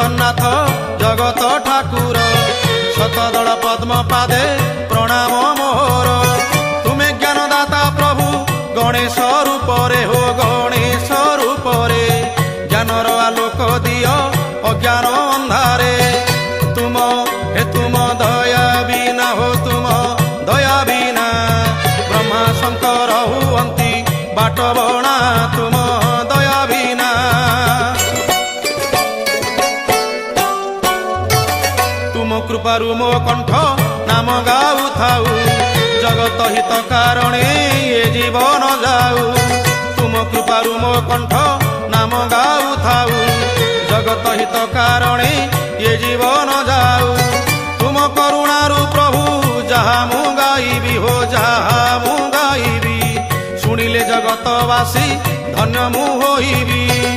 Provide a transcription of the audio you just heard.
जगन्नाथ जगत ठाकुर शतदल पद्म पादे प्रणाम मोर तुमे ज्ञानदाता प्रभु गणेश रूप रे हो गणेश रूप रे ज्ञानर आलोक दियो अज्ञान अंधारे तुम दया बिना हो तुम दया बिना ब्रह्मा शंकर हुअंती बाट बणा तुम दया बिना तुम कृपारु मो कंठ नाम गाऊ थाऊ जगत हित कारणे ये जीवन जाऊ तुम कृपारु मो कंठ नाम गाऊ थाऊ जगत हित कारणे ये जीवन जाऊ तुम करुणारु प्रभु जहा मु गाइबी हो जहा मु गाइबी शुणिले जगतवासी धन्य मु होइबी।